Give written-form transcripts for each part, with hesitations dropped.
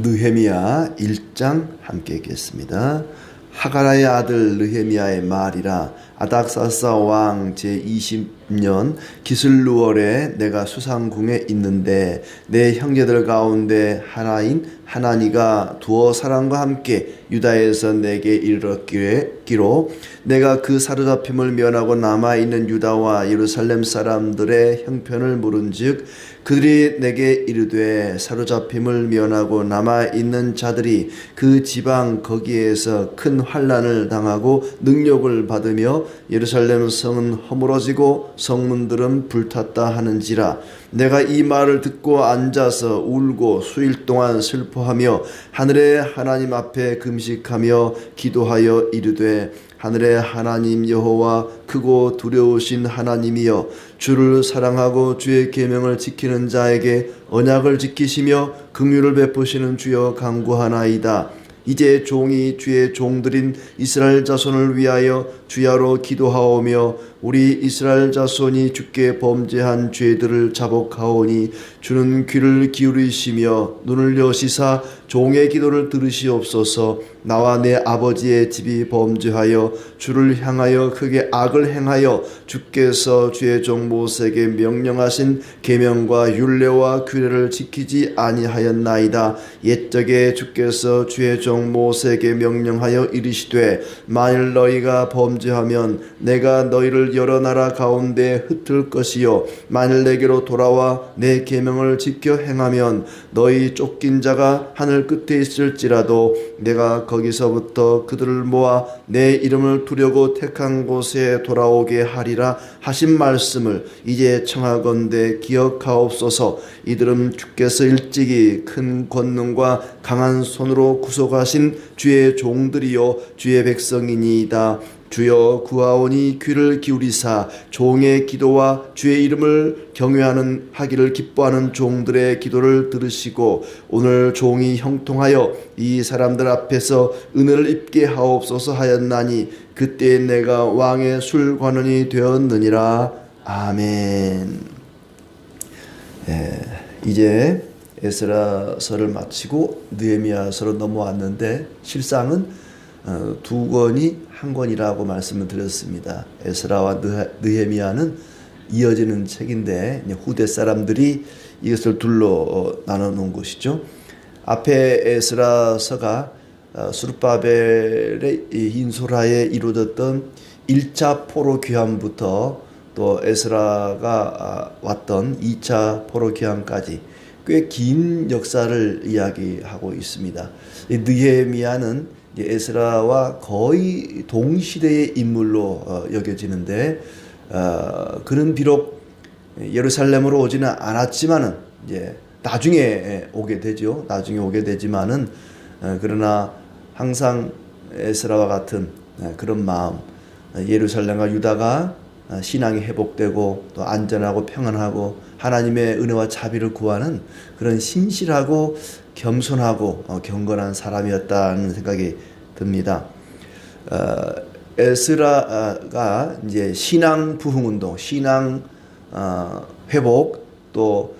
느헤미야 1장 함께 읽겠습니다. 하가라의 아들 느헤미야의 말이라. 아닥사스다 왕 제20년 기슬루월에 내가 수상궁에 있는데 내 형제들 가운데 하나인 하나니가 두어 사람과 함께 유다에서 내게 이르렀기로 내가 그 사로잡힘을 면하고 남아있는 유다와 예루살렘 사람들의 형편을 물은즉 그들이 내게 이르되 사로잡힘을 면하고 남아있는 자들이 그 지방 거기에서 큰 환난을 당하고 능력을 받으며 예루살렘 성은 허물어지고 성문들은 불탔다 하는지라. 내가 이 말을 듣고 앉아서 울고 수일 동안 슬퍼하며 하늘의 하나님 앞에 금식하며 기도하여 이르되 하늘의 하나님 여호와 크고 두려우신 하나님이여 주를 사랑하고 주의 계명을 지키는 자에게 언약을 지키시며 긍휼을 베푸시는 주여 간구하나이다. 이제 종이 주의 종들인 이스라엘 자손을 위하여 주야로 기도하오며 우리 이스라엘 자손이 주께 범죄한 죄들을 자복하오니 주는 귀를 기울이시며 눈을 여시사 종의 기도를 들으시옵소서. 나와 내 아버지의 집이 범죄하여 주를 향하여 크게 악을 행하여 주께서 주의 종 모세에게 명령하신 계명과 율례와 규례를 지키지 아니하였나이다. 옛적에 주께서 주의 종 모세에게 명령하여 이르시되 만일 너희가 범죄하면 내가 너희를 여러 나라 가운데 흩을 것이요 만일 내게로 돌아와 내 계명을 지켜 행하면 너희 쫓긴 자가 하늘 끝에 있을지라도 내가 거기서부터 그들을 모아 내 이름을 두려고 택한 곳에 돌아오게 하리라 하신 말씀을 이제 청하건대 기억하옵소서. 이들은 주께서 일찍이 큰 권능과 강한 손으로 구속하신 주의 종들이요 주의 백성이니이다. 주여 구하오니 귀를 기울이사 종의 기도와 주의 이름을 경외하는 하기를 기뻐하는 종들의 기도를 들으시고 오늘 종이 형통하여 이 사람들 앞에서 은혜를 입게 하옵소서 하였나니 그때 내가 왕의 술관원이 되었느니라. 아멘. 이제 에스라서를 마치고 느헤미야서로 넘어왔는데 실상은 두 권이 한 권이라고 말씀을 드렸습니다. 에스라와 느헤미야는 이어지는 책인데 후대 사람들이 이것을 둘로 나눠 놓은 것이죠. 앞에 에스라서가 스룹바벨의 인솔하에 이루어졌던 1차 포로 귀환부터 또 에스라가 왔던 2차 포로 귀환까지 꽤 긴 역사를 이야기하고 있습니다. 느헤미야는 에스라와 거의 동시대의 인물로 여겨지는데 그는 비록 예루살렘으로 오지는 않았지만은 이제 나중에 오게 되죠. 나중에 오게 되지만은 그러나 항상 에스라와 같은 그런 마음, 예루살렘과 유다가 신앙이 회복되고 또 안전하고 평안하고 하나님의 은혜와 자비를 구하는 그런 신실하고 겸손하고 경건한 사람이었다는 생각이 듭니다. 에스라가 이제 신앙 부흥운동, 신앙 회복 또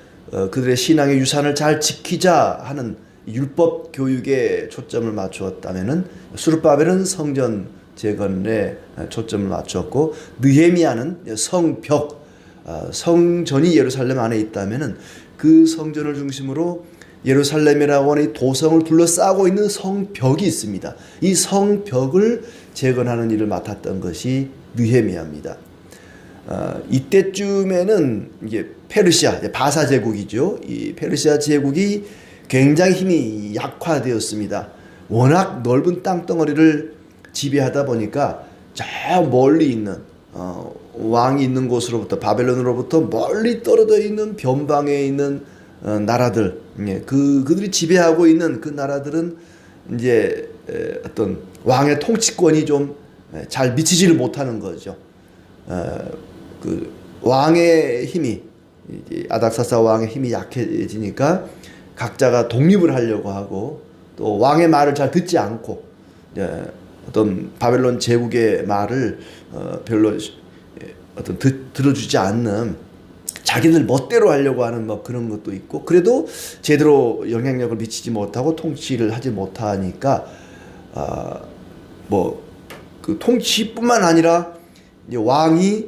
그들의 신앙의 유산을 잘 지키자 하는 율법 교육에 초점을 맞추었다면은 스룹바벨은 성전 재건에 초점을 맞췄고 느헤미야는 성벽, 성전이 예루살렘 안에 있다면은 그 성전을 중심으로 예루살렘이라고 하는 도성을 둘러싸고 있는 성벽이 있습니다. 이 성벽을 재건하는 일을 맡았던 것이 느헤미야입니다. 이때쯤에는 이제 페르시아, 바사 제국이죠. 이 페르시아 제국이 굉장히 힘이 약화되었습니다. 워낙 넓은 땅덩어리를 지배하다 보니까 저 멀리 있는 왕이 있는 곳으로부터 바벨론으로부터 멀리 떨어져 있는 변방에 있는 나라들, 그들이 지배하고 있는 그 나라들은 이제 어떤 왕의 통치권이 좀 잘 미치지를 못하는 거죠. 그 왕의 힘이 아닥사스다 왕의 힘이 약해지니까 각자가 독립을 하려고 하고 또 왕의 말을 잘 듣지 않고 어떤 바벨론 제국의 말을 별로 어떤 들어주지 않는 자기들 멋대로 하려고 하는 뭐 그런 것도 있고, 그래도 제대로 영향력을 미치지 못하고 통치를 하지 못하니까 뭐 그 통치뿐만 아니라 이제 왕이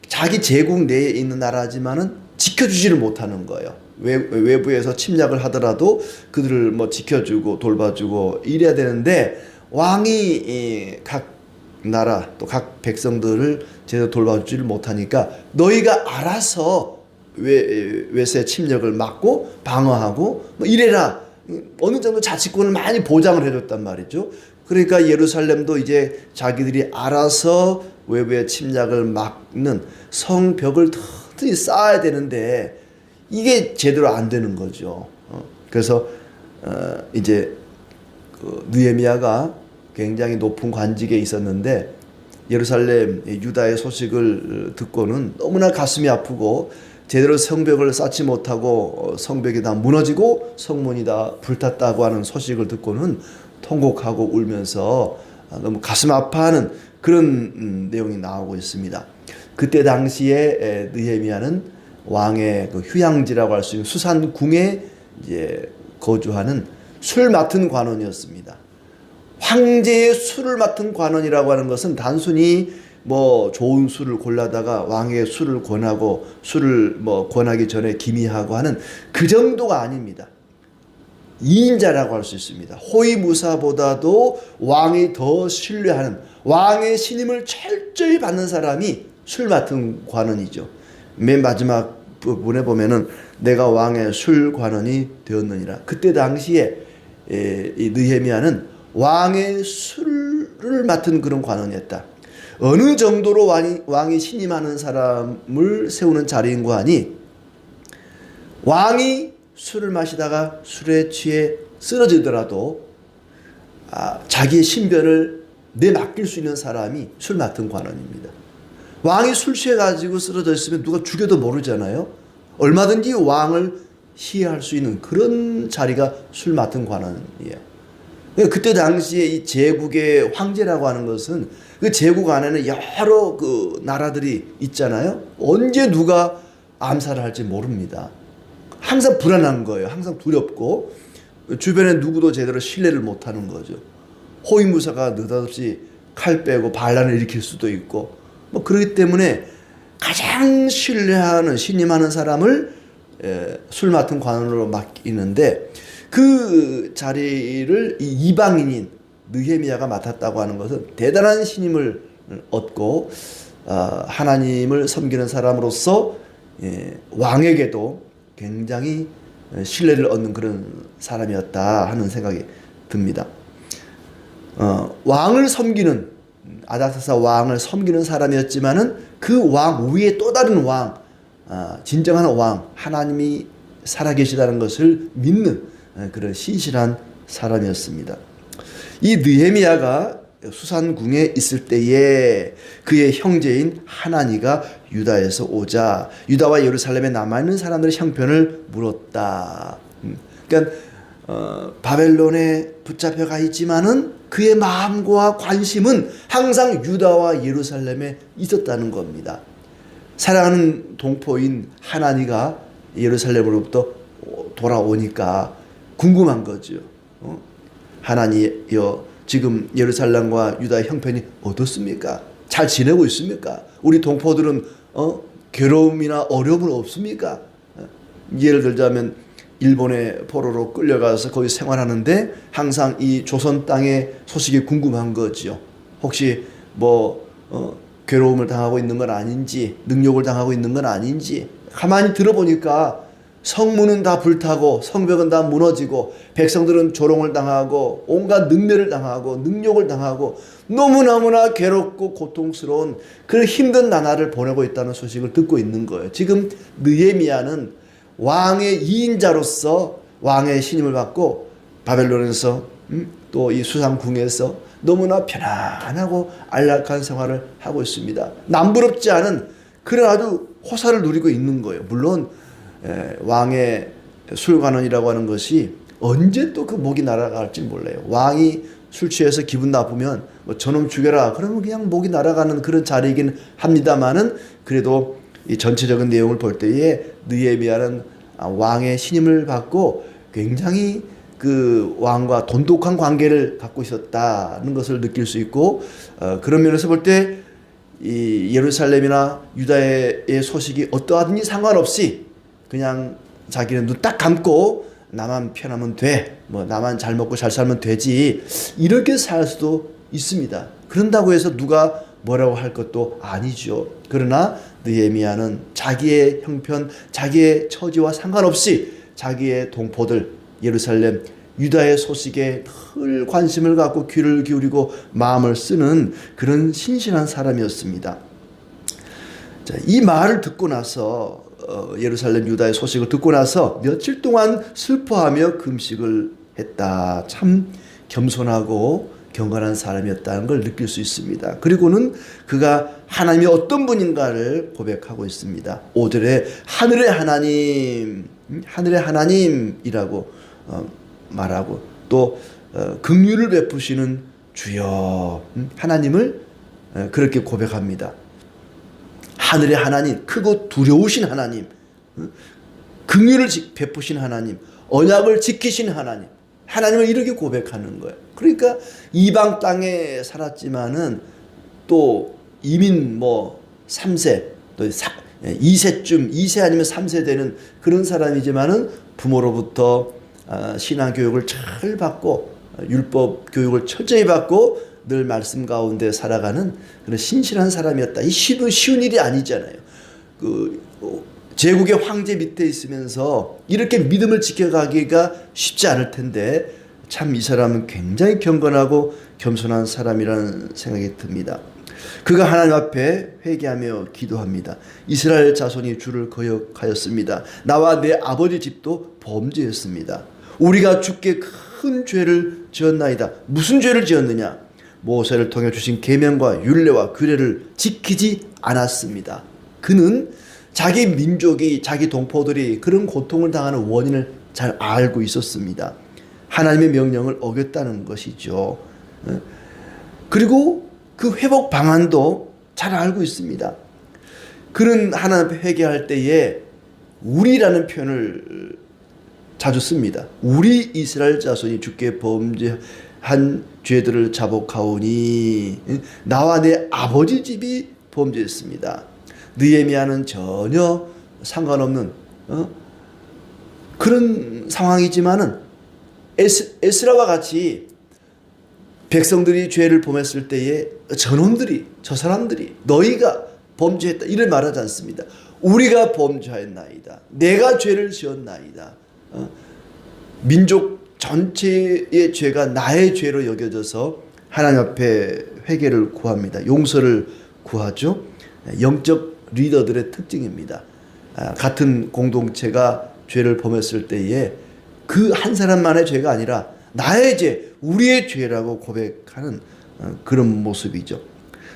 자기 제국 내에 있는 나라지만은 지켜주지를 못하는 거예요. 외부에서 침략을 하더라도 그들을 뭐 지켜주고 돌봐주고 이래야 되는데, 왕이 각 나라 또 각 백성들을 제대로 돌봐주지를 못하니까 너희가 알아서 외세 침략을 막고 방어하고 뭐 이래라, 어느 정도 자치권을 많이 보장을 해줬단 말이죠. 그러니까 예루살렘도 이제 자기들이 알아서 외부의 침략을 막는 성벽을 튼튼히 쌓아야 되는데 이게 제대로 안 되는 거죠. 그래서 이제 그 느헤미야가 굉장히 높은 관직에 있었는데 예루살렘 유다의 소식을 듣고는 너무나 가슴이 아프고, 제대로 성벽을 쌓지 못하고 성벽이 다 무너지고 성문이 다 불탔다고 하는 소식을 듣고는 통곡하고 울면서 너무 가슴 아파하는 그런 내용이 나오고 있습니다. 그때 당시에 느헤미야는 왕의 그 휴양지라고 할 수 있는 수산궁에 이제 거주하는 술 맡은 관원이었습니다. 황제의 술을 맡은 관원이라고 하는 것은 단순히 뭐 좋은 술을 골라다가 왕에게 술을 권하고 술을 뭐 권하기 전에 기미하고 하는 그 정도가 아닙니다. 2인자라고 할 수 있습니다. 호위무사보다도 왕이 더 신뢰하는, 왕의 신임을 철저히 받는 사람이 술 맡은 관원이죠. 맨 마지막 부분에 보면은 내가 왕의 술 관원이 되었느니라. 그때 당시에 이 느헤미야는 왕의 술을 맡은 그런 관원이었다. 어느 정도로 왕이 신임하는 사람을 세우는 자리인가 하니, 왕이 술을 마시다가 술에 취해 쓰러지더라도 자기의 신변을 내맡길 수 있는 사람이 술 맡은 관원입니다. 왕이 술 취해가지고 쓰러져 있으면 누가 죽여도 모르잖아요. 얼마든지 왕을 시해할 수 있는 그런 자리가 술 맡은 관원이에요. 그때 당시에 이 제국의 황제라고 하는 것은 그 제국 안에는 여러 그 나라들이 있잖아요. 언제 누가 암살을 할지 모릅니다. 항상 불안한 거예요. 항상 두렵고 주변에 누구도 제대로 신뢰를 못하는 거죠. 호위무사가 느닷없이 칼 빼고 반란을 일으킬 수도 있고 뭐 그렇기 때문에 가장 신뢰하는 신임하는 사람을 술 맡은 관원으로 맡기는데, 그 자리를 이 이방인인 느헤미야가 맡았다고 하는 것은 대단한 신임을 얻고 하나님을 섬기는 사람으로서 왕에게도 굉장히 신뢰를 얻는 그런 사람이었다 하는 생각이 듭니다. 왕을 섬기는, 아닥사스다 왕을 섬기는 사람이었지만은 그 왕 위에 또 다른 왕, 진정한 왕, 하나님이 살아계시다는 것을 믿는 그런 신실한 사람이었습니다. 이 느헤미야가 수산궁에 있을 때에 그의 형제인 하나니가 유다에서 오자 유다와 예루살렘에 남아있는 사람들의 형편을 물었다. 그러니까 바벨론에 붙잡혀가 있지만은 그의 마음과 관심은 항상 유다와 예루살렘에 있었다는 겁니다. 사랑하는 동포인 하나니가 예루살렘으로부터 돌아오니까 궁금한 거죠. 하나니여, 지금 예루살렘과 유다의 형편이 어떻습니까? 잘 지내고 있습니까? 우리 동포들은 괴로움이나 어려움은 없습니까? 예를 들자면 일본의 포로로 끌려가서 거기 생활하는데 항상 이 조선 땅의 소식이 궁금한 거죠. 혹시 뭐 괴로움을 당하고 있는 건 아닌지, 능욕을 당하고 있는 건 아닌지. 가만히 들어보니까 성문은 다 불타고 성벽은 다 무너지고 백성들은 조롱을 당하고 온갖 능멸을 당하고 능욕을 당하고 너무너무나 괴롭고 고통스러운 그런 힘든 나날을 보내고 있다는 소식을 듣고 있는 거예요. 지금 느헤미야는 왕의 2인자로서 왕의 신임을 받고 바벨론에서 또 이 수상궁에서 너무나 편안하고 안락한 생활을 하고 있습니다. 남부럽지 않은 그런 아주 호사를 누리고 있는 거예요. 물론 왕의 술관원이라고 하는 것이 언제 또 그 목이 날아갈지 몰라요. 왕이 술 취해서 기분 나쁘면 뭐 저놈 죽여라 그러면 그냥 목이 날아가는 그런 자리이긴 합니다만은, 그래도 이 전체적인 내용을 볼 때에 느헤미야는 왕의 신임을 받고 굉장히 그 왕과 돈독한 관계를 갖고 있었다는 것을 느낄 수 있고, 그런 면에서 볼 때 이 예루살렘이나 유다의 소식이 어떠하든지 상관없이 그냥 자기는 눈 딱 감고 나만 편하면 돼, 뭐 나만 잘 먹고 잘 살면 되지, 이렇게 살 수도 있습니다. 그런다고 해서 누가 뭐라고 할 것도 아니죠. 그러나 느헤미야는 자기의 형편, 자기의 처지와 상관없이 자기의 동포들 예루살렘 유다의 소식에 늘 관심을 갖고 귀를 기울이고 마음을 쓰는 그런 신실한 사람이었습니다. 자, 이 말을 듣고 나서 예루살렘 유다의 소식을 듣고 나서 며칠 동안 슬퍼하며 금식을 했다. 참 겸손하고 경건한 사람이었다는 걸 느낄 수 있습니다. 그리고는 그가 하나님이 어떤 분인가를 고백하고 있습니다. 5절에 하늘의 하나님, 하늘의 하나님이라고 말하고, 또 긍휼을 베푸시는 주여, 하나님을 그렇게 고백합니다. 하늘의 하나님, 크고 두려우신 하나님, 긍휼을 베푸신 하나님, 언약을 지키신 하나님, 하나님을 이렇게 고백하는 거예요. 그러니까 이방 땅에 살았지만은 또 이민 3세, 또 2세쯤, 2세 아니면 3세 되는 그런 사람이지만은 부모로부터 신앙 교육을 잘 받고 율법 교육을 철저히 받고 늘 말씀 가운데 살아가는 그런 신실한 사람이었다. 이 쉬운 일이 아니잖아요. 그 제국의 황제 밑에 있으면서 이렇게 믿음을 지켜가기가 쉽지 않을 텐데 참 이 사람은 굉장히 경건하고 겸손한 사람이라는 생각이 듭니다. 그가 하나님 앞에 회개하며 기도합니다. 이스라엘 자손이 주를 거역하였습니다. 나와 내 아버지 집도 범죄했습니다. 우리가 주께 큰 죄를 지었나이다. 무슨 죄를 지었느냐? 모세를 통해 주신 계명과 율례와 규례를 지키지 않았습니다. 그는 자기 민족이, 자기 동포들이 그런 고통을 당하는 원인을 잘 알고 있었습니다. 하나님의 명령을 어겼다는 것이죠. 그리고 그 회복 방안도 잘 알고 있습니다. 그는 하나님 앞에 회개할 때에 우리라는 표현을 자주 씁니다. 우리 이스라엘 자손이 주께 범죄한 죄들을 자복하오니 나와 내 아버지 집이 범죄했습니다. 느헤미야는 전혀 상관없는 그런 상황이지만은 에스라와 같이 백성들이 죄를 범했을 때에 저놈들이, 저 사람들이 너희가 범죄했다 이를 말하지 않습니다. 우리가 범죄하였나이다. 내가 죄를 지었나이다. 민족 전체의 죄가 나의 죄로 여겨져서 하나님 앞에 회개를 구합니다. 용서를 구하죠. 영적 리더들의 특징입니다. 같은 공동체가 죄를 범했을 때에 그 한 사람만의 죄가 아니라 나의 죄, 우리의 죄라고 고백하는 그런 모습이죠.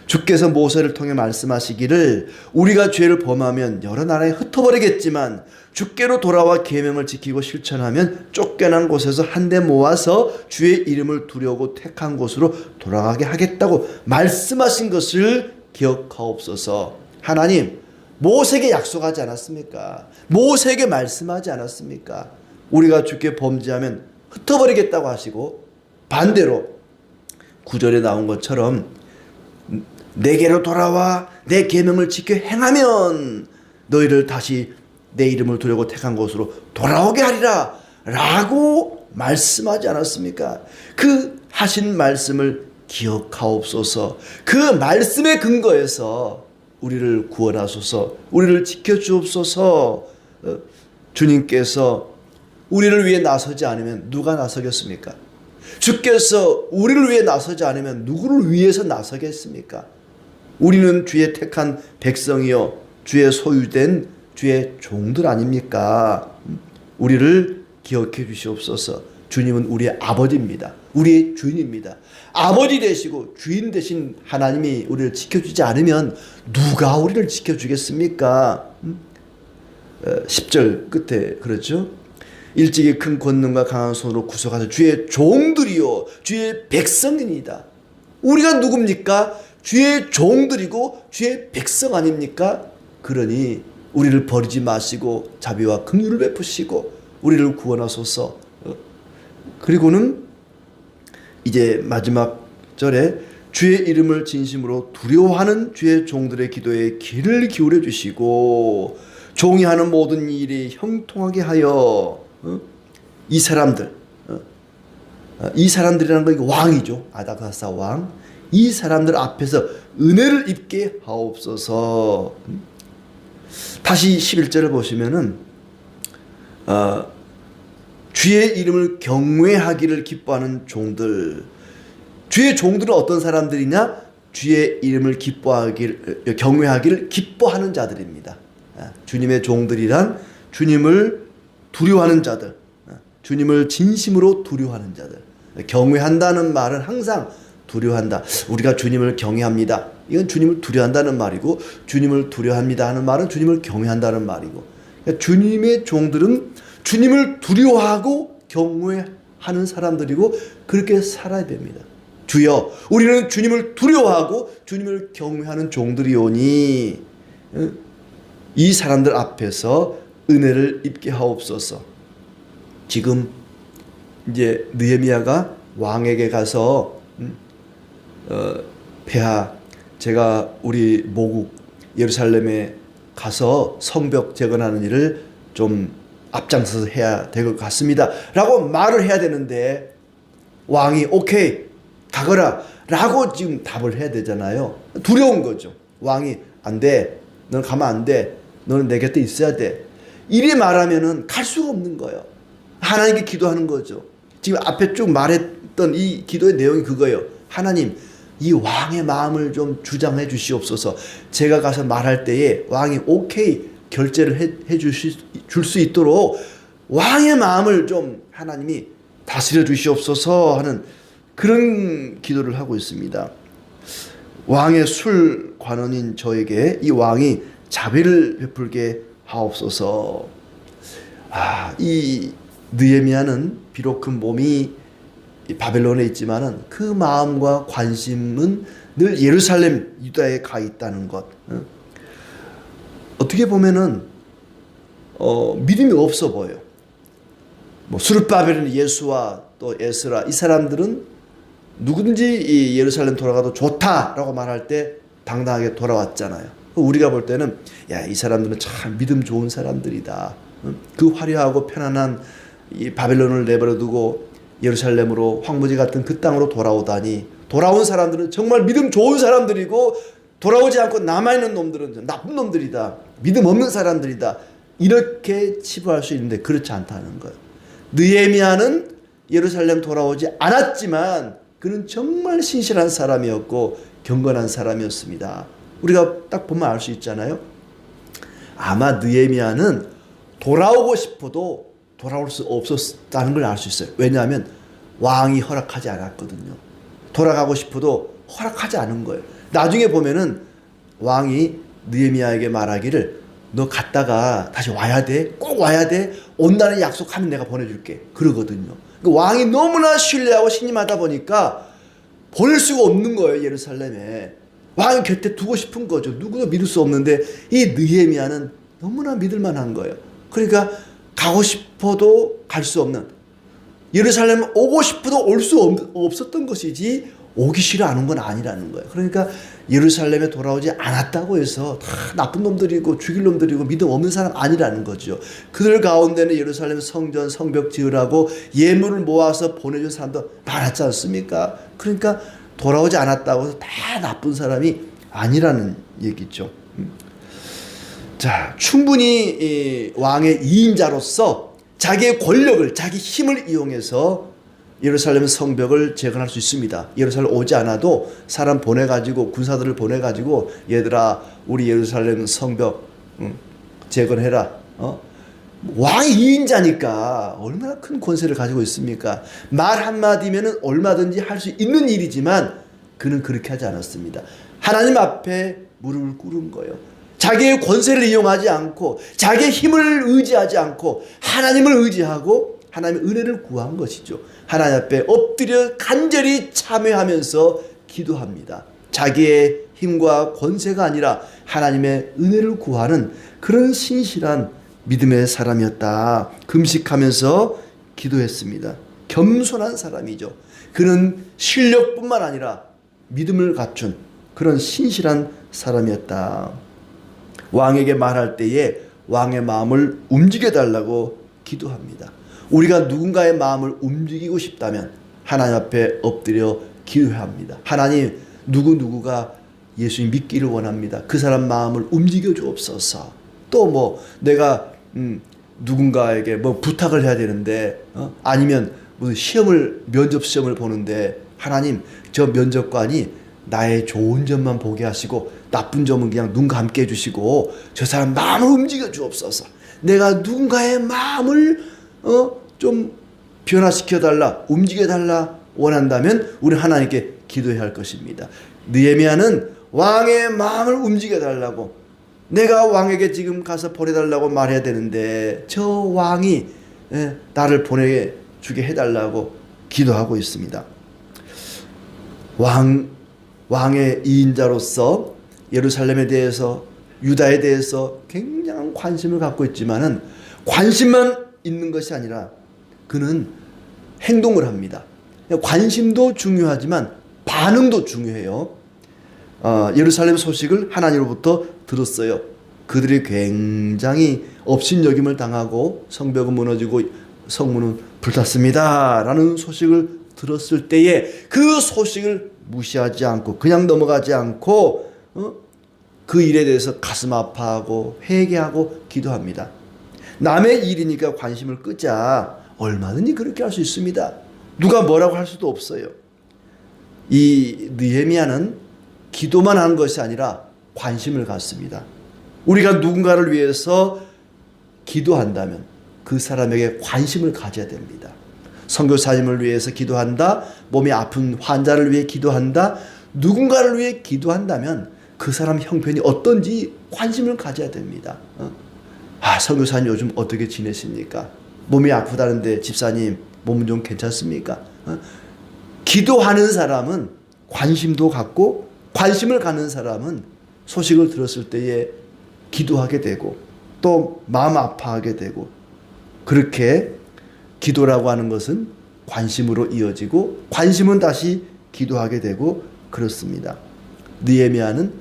주께서 모세를 통해 말씀하시기를 우리가 죄를 범하면 여러 나라에 흩어버리겠지만 주께로 돌아와 계명을 지키고 실천하면 쫓겨난 곳에서 한데 모아서 주의 이름을 두려고 택한 곳으로 돌아가게 하겠다고 말씀하신 것을 기억하옵소서. 하나님, 모세에게 약속하지 않았습니까? 모세에게 말씀하지 않았습니까? 우리가 주께 범죄하면 흩어버리겠다고 하시고, 반대로 9절에 나온 것처럼 내게로 돌아와 내 계명을 지켜 행하면 너희를 다시 내 이름을 두려고 택한 곳으로 돌아오게 하리라 라고 말씀하지 않았습니까? 그 하신 말씀을 기억하옵소서. 그 말씀의 근거에서 우리를 구원하소서, 우리를 지켜주옵소서. 주님께서 우리를 위해 나서지 않으면 누가 나서겠습니까? 주께서 우리를 위해 나서지 않으면 누구를 위해서 나서겠습니까? 우리는 주의 택한 백성이요 주의 소유된 주의 종들 아닙니까? 우리를 기억해 주시옵소서. 주님은 우리의 아버지입니다. 우리의 주인입니다. 아버지 되시고 주인 되신 하나님이 우리를 지켜주지 않으면 누가 우리를 지켜주겠습니까? 10절 끝에 그렇죠? 일찍이 큰 권능과 강한 손으로 구속하사 주의 종들이요 주의 백성이니이다. 우리가 누굽니까? 주의 종들이고 주의 백성 아닙니까? 그 그러니 우리를 버리지 마시고 자비와 긍휼을 베푸시고 우리를 구원하소서. 그리고는 이제 마지막 절에 주의 이름을 진심으로 두려워하는 주의 종들의 기도에 귀를 기울여 주시고 종이 하는 모든 일이 형통하게 하여 이 사람들이라는 거 이거 왕이죠. 아닥사스다 왕. 이 사람들 앞에서 은혜를 입게 하옵소서. 다시 11절을 보시면은 주의 이름을 경외하기를 기뻐하는 종들. 주의 종들은 어떤 사람들이냐? 주의 이름을 경외하기를 기뻐하는 자들입니다. 주님의 종들이란 주님을 두려워하는 자들, 주님을 진심으로 두려워하는 자들. 경외한다는 말은 항상 두려워한다. 우리가 주님을 경외합니다. 이건 주님을 두려워한다는 말이고, 주님을 두려워합니다 하는 말은 주님을 경외한다는 말이고, 그러니까 주님의 종들은 주님을 두려워하고 경외하는 사람들이고 그렇게 살아야 됩니다. 주여, 우리는 주님을 두려워하고 주님을 경외하는 종들이오니 이 사람들 앞에서 은혜를 입게 하옵소서. 지금 이제 느헤미야가 왕에게 가서 폐하, 제가 우리 모국 예루살렘에 가서 성벽 재건하는 일을 좀 앞장서서 해야 될 것 같습니다 라고 말을 해야 되는데, 왕이 오케이 가거라 라고 지금 답을 해야 되잖아요. 두려운 거죠. 왕이 안 돼, 너는 가면 안 돼, 너는 내 곁에 있어야 돼, 이리 말하면은 갈 수가 없는 거예요. 하나님께 기도하는 거죠. 지금 앞에 쭉 말했던 이 기도의 내용이 그거예요. 하나님, 이 왕의 마음을 좀 주장해 주시옵소서. 제가 가서 말할 때에 왕이 오케이 결제를 줄 수 있도록 왕의 마음을 좀 하나님이 다스려 주시옵소서 하는 그런 기도를 하고 있습니다. 왕의 술 관원인 저에게 이 왕이 자비를 베풀게 하옵소서. 이 느헤미야는 비록 그 몸이 바벨론에 있지만은 그 마음과 관심은 늘 예루살렘 유다에 가 있다는 것. 어떻게 보면은 믿음이 없어 보여. 수르바벨은 예수와 또 에스라, 이 사람들은 누구든지 이 예루살렘 돌아가도 좋다라고 말할 때 당당하게 돌아왔잖아요. 우리가 볼 때는 야, 이 사람들은 참 믿음 좋은 사람들이다. 그 화려하고 편안한 이 바벨론을 내버려두고 예루살렘으로, 황무지 같은 그 땅으로 돌아오다니, 돌아온 사람들은 정말 믿음 좋은 사람들이고 돌아오지 않고 남아있는 놈들은 나쁜 놈들이다, 믿음 없는 사람들이다, 이렇게 치부할 수 있는데 그렇지 않다는 거예요. 느헤미야는 예루살렘 돌아오지 않았지만 그는 정말 신실한 사람이었고 경건한 사람이었습니다. 우리가 딱 보면 알 수 있잖아요. 아마 느헤미야는 돌아오고 싶어도 돌아올 수 없었다는 걸 알 수 있어요. 왜냐하면 왕이 허락하지 않았거든요. 돌아가고 싶어도 허락하지 않은 거예요. 나중에 보면은 왕이 느헤미야에게 말하기를 너 갔다가 다시 와야 돼, 꼭 와야 돼, 온다는 약속하면 내가 보내줄게 그러거든요. 그러니까 왕이 너무나 신뢰하고 신임하다 보니까 보낼 수가 없는 거예요. 예루살렘에 왕 곁에 두고 싶은 거죠. 누구도 믿을 수 없는데 이 느헤미야는 너무나 믿을 만한 거예요. 그러니까 가고 싶어도 갈 수 없는, 예루살렘 오고 싶어도 올 수 없었던 것이지 오기 싫어하는 건 아니라는 거예요. 그러니까 예루살렘에 돌아오지 않았다고 해서 다 나쁜 놈들이고 죽일 놈들이고 믿음 없는 사람 아니라는 거죠. 그들 가운데는 예루살렘 성전 성벽 지으라고 예물을 모아서 보내준 사람도 많았지 않습니까? 그러니까 돌아오지 않았다고 해서 다 나쁜 사람이 아니라는 얘기죠. 자, 충분히 이 왕의 2인자로서 자기의 권력을, 자기 힘을 이용해서 예루살렘 성벽을 재건할 수 있습니다. 예루살렘 오지 않아도 사람 보내가지고, 군사들을 보내가지고 얘들아 우리 예루살렘 성벽 재건해라. 왕이 2인자니까 얼마나 큰 권세를 가지고 있습니까? 말 한마디면 얼마든지 할 수 있는 일이지만 그는 그렇게 하지 않았습니다. 하나님 앞에 무릎을 꿇은 거예요. 자기의 권세를 이용하지 않고 자기의 힘을 의지하지 않고 하나님을 의지하고 하나님의 은혜를 구한 것이죠. 하나님 앞에 엎드려 간절히 참회하면서 기도합니다. 자기의 힘과 권세가 아니라 하나님의 은혜를 구하는 그런 신실한 믿음의 사람이었다. 금식하면서 기도했습니다. 겸손한 사람이죠. 그는 실력뿐만 아니라 믿음을 갖춘 그런 신실한 사람이었다. 왕에게 말할 때에 왕의 마음을 움직여 달라고 기도합니다. 우리가 누군가의 마음을 움직이고 싶다면 하나님 앞에 엎드려 기도해야 합니다. 하나님, 누구누구가 예수님 믿기를 원합니다. 그 사람 마음을 움직여 주옵소서. 또 내가 누군가에게 부탁을 해야 되는데 아니면 무슨 면접 시험을 보는데 하나님, 저 면접관이 나의 좋은 점만 보게 하시고 나쁜 점은 그냥 눈 감게 해주시고 저 사람 마음을 움직여 주옵소서. 내가 누군가의 마음을 좀 변화시켜 달라, 움직여 달라 원한다면 우리 하나님께 기도해야 할 것입니다. 느헤미야는 왕의 마음을 움직여 달라고, 내가 왕에게 지금 가서 보내달라고 말해야 되는데 저 왕이 나를 보내주게 해달라고 기도하고 있습니다. 왕의 이인자로서 예루살렘에 대해서, 유다에 대해서 굉장한 관심을 갖고 있지만은 관심만 있는 것이 아니라 그는 행동을 합니다. 관심도 중요하지만 반응도 중요해요. 예루살렘 소식을 하나님으로부터 들었어요. 그들이 굉장히 업신여김을 당하고 성벽은 무너지고 성문은 불탔습니다 라는 소식을 들었을 때에 그 소식을 무시하지 않고 그냥 넘어가지 않고 그 일에 대해서 가슴 아파하고 회개하고 기도합니다. 남의 일이니까 관심을 끄자. 얼마든지 그렇게 할 수 있습니다. 누가 뭐라고 할 수도 없어요. 이 느헤미야는 기도만 하는 것이 아니라 관심을 갖습니다. 우리가 누군가를 위해서 기도한다면 그 사람에게 관심을 가져야 됩니다. 선교사님을 위해서 기도한다, 몸이 아픈 환자를 위해 기도한다, 누군가를 위해 기도한다면 그 사람 형편이 어떤지 관심을 가져야 됩니다. 선교사님 요즘 어떻게 지내십니까? 몸이 아프다는데 집사님 몸은 좀 괜찮습니까? 기도하는 사람은 관심도 갖고, 관심을 갖는 사람은 소식을 들었을 때에 기도하게 되고 또 마음 아파하게 되고, 그렇게 기도라고 하는 것은 관심으로 이어지고 관심은 다시 기도하게 되고 그렇습니다. 느헤미야는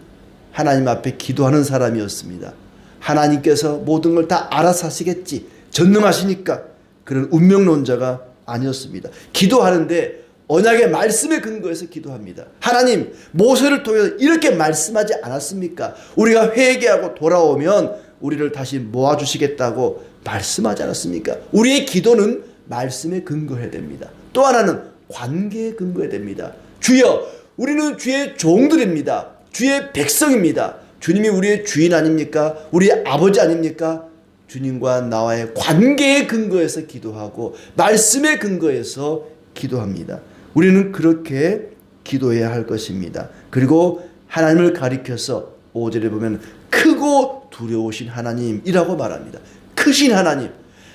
하나님 앞에 기도하는 사람이었습니다. 하나님께서 모든 걸 다 알아서 하시겠지, 전능하시니까, 그런 운명론자가 아니었습니다. 기도하는데 언약의 말씀에 근거해서 기도합니다. 하나님, 모세를 통해서 이렇게 말씀하지 않았습니까? 우리가 회개하고 돌아오면 우리를 다시 모아주시겠다고 말씀하지 않았습니까? 우리의 기도는 말씀에 근거해야 됩니다. 또 하나는 관계에 근거해야 됩니다. 주여, 우리는 주의 종들입니다. 주의 백성입니다. 주님이 우리의 주인 아닙니까? 우리의 아버지 아닙니까? 주님과 나와의 관계에 근거해서 기도하고 말씀에 근거해서 기도합니다. 우리는 그렇게 기도해야 할 것입니다. 그리고 하나님을 가리켜서 5절에 보면 크고 두려우신 하나님이라고 말합니다. 크신 하나님.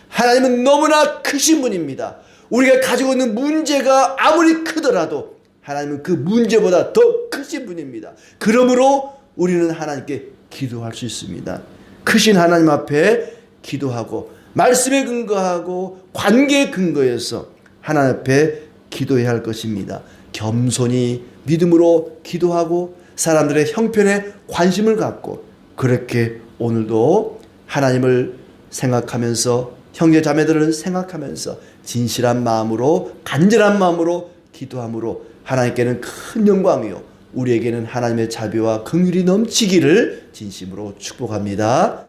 하나님은 너무나 크신 분입니다. 우리가 가지고 있는 문제가 아무리 크더라도 하나님은 그 문제보다 더 크신 분입니다. 그러므로 우리는 하나님께 기도할 수 있습니다. 크신 하나님 앞에 기도하고 말씀에 근거하고 관계에 근거해서 하나님 앞에 기도해야 할 것입니다. 겸손히 믿음으로 기도하고 사람들의 형편에 관심을 갖고, 그렇게 오늘도 하나님을 생각하면서 형제 자매들을 생각하면서 진실한 마음으로, 간절한 마음으로 기도함으로 하나님께는 큰 영광이요 우리에게는 하나님의 자비와 긍휼이 넘치기를 진심으로 축복합니다.